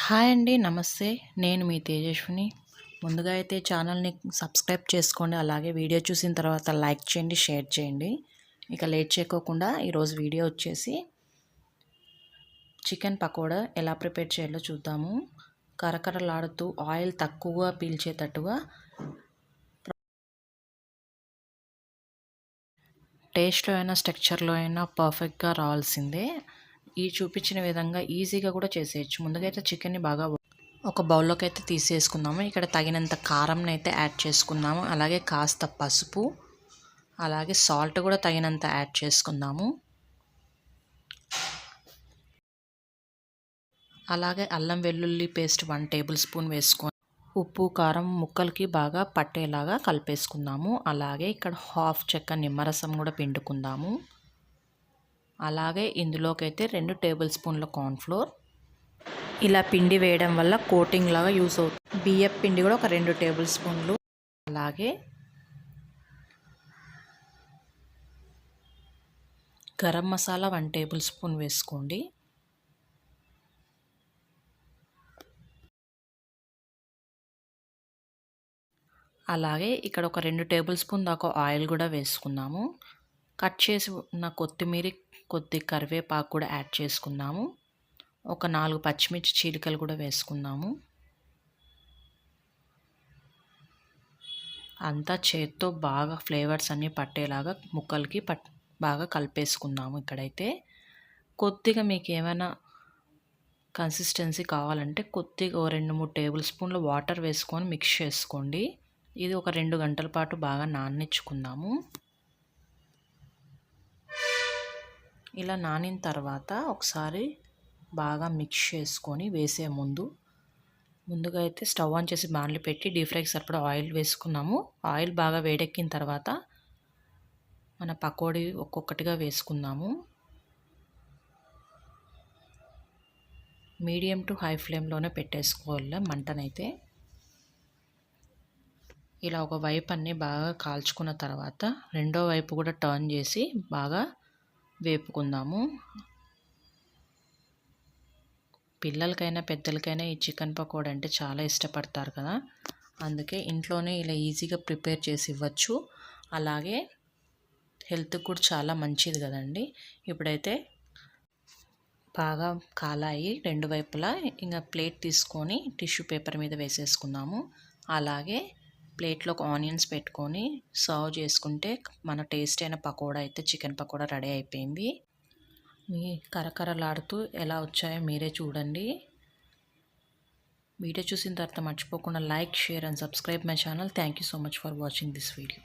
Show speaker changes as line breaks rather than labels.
Hi అండి. నమస్తే. నేను మీ తేజస్విని. ముందుగా అయితే ఛానల్‌ని సబ్స్క్రైబ్ చేసుకోండి. అలాగే వీడియో చూసిన తర్వాత లైక్ చేయండి, షేర్ చేయండి. ఇక లేట్ చేయకోకుండా ఈరోజు వీడియో వచ్చేసి చికెన్ పకోడా ఎలా ప్రిపేర్ చేయాలో చూద్దాము. కరకరలాడుతూ ఆయిల్ తక్కువగా పీల్చేటట్టుగా టేస్ట్‌లో అయినా స్ట్రక్చర్‌లో అయినా పర్ఫెక్ట్‌గా రావాల్సిందే. ఈ చూపించిన విధంగా ఈజీగా కూడా చేసేయచ్చు. ముందుగా అయితే చికెన్‌ని బాగా ఒక బౌల్లోకి అయితే తీసేసుకుందాము. ఇక్కడ తగినంత కారంని అయితే యాడ్ చేసుకుందాము. అలాగే కాస్త పసుపు, అలాగే సాల్ట్ కూడా తగినంత యాడ్ చేసుకుందాము. అలాగే అల్లం వెల్లుల్లి పేస్ట్ 1 టేబుల్ స్పూన్ వేసుకొని ఉప్పు కారం ముక్కలకి బాగా పట్టేలాగా కలిపేసుకుందాము. అలాగే ఇక్కడ హాఫ్ చెక్క నిమ్మరసం కూడా పిండుకుందాము. అలాగే ఇందులోకి అయితే 2 టేబుల్ స్పూన్ల కార్న్‌ఫ్లోర్ ఇలా పిండి వేయడం వల్ల కోటింగ్ లాగా యూస్ అవుతుంది. బియ్యం పిండి కూడా ఒక 2 టేబుల్ స్పూన్లు, అలాగే గరం మసాలా 1 టేబుల్ స్పూన్ వేసుకోండి. అలాగే ఇక్కడ ఒక 2 టేబుల్ స్పూన్ దాకా ఆయిల్ కూడా వేసుకుందాము. కట్ చేసి ఉన్న కొత్తిమీర, కొద్ది కరివేపాకు కూడా యాడ్ చేసుకుందాము. ఒక 4 పచ్చిమిర్చి చీలికలు కూడా వేసుకుందాము. అంతా చేత్తో బాగా ఫ్లేవర్స్ అన్నీ పట్టేలాగా ముక్కలకి బాగా కలిపేసుకుందాము. ఇక్కడైతే కొద్దిగా మీకు ఏమైనా కన్సిస్టెన్సీ కావాలంటే కొద్దిగా 2-3 టేబుల్ స్పూన్లు వాటర్ వేసుకొని మిక్స్ చేసుకోండి. ఇది ఒక 2 గంటల పాటు బాగా నాననిచ్చుకుందాము. ఇలా నానిన తర్వాత ఒకసారి బాగా మిక్స్ చేసుకొని వేసే ముందుగా అయితే స్టవ్ ఆన్ చేసి బాణలి పెట్టి డీప్ ఫ్రైకి సరిపడా ఆయిల్ వేసుకున్నాము. ఆయిల్ బాగా వేడెక్కిన తర్వాత మన పకోడీ ఒక్కొక్కటిగా వేసుకుందాము. మీడియం టు హై ఫ్లేమ్లోనే పెట్టేసుకోవాలి మంటనైతే. ఇలా ఒక వైపు అన్నీ బాగా కాల్చుకున్న తర్వాత రెండో వైపు కూడా టర్న్ చేసి బాగా వేపుకుందాము. పిల్లలకైనా పెద్దలకైనా ఈ చికెన్ పకోడా అంటే చాలా ఇష్టపడతారు కదా, అందుకే ఇంట్లోనే ఇలా ఈజీగా ప్రిపేర్ చేసి ఇవ్వచ్చు. అలాగే హెల్త్కి కూడా చాలా మంచిది కదండి. ఇప్పుడైతే బాగా కాలాయి రెండు వైపులా. ఇంకా ప్లేట్ తీసుకొని టిష్యూ పేపర్ మీద వేసేసుకుందాము. అలాగే ప్లేట్లో ఒక ఆనియన్స్ పెట్టుకొని సర్వ్ చేసుకుంటే మన టేస్ట్ అయిన పకోడా అయితే చికెన్ పకోడా రెడీ అయిపోయింది. మీ కరకరలాడుతూ ఎలా వచ్చాయో మీరే చూడండి. వీడియో చూసిన తర్వాత మర్చిపోకుండా like, share and subscribe my channel. Thank you so much for watching this video.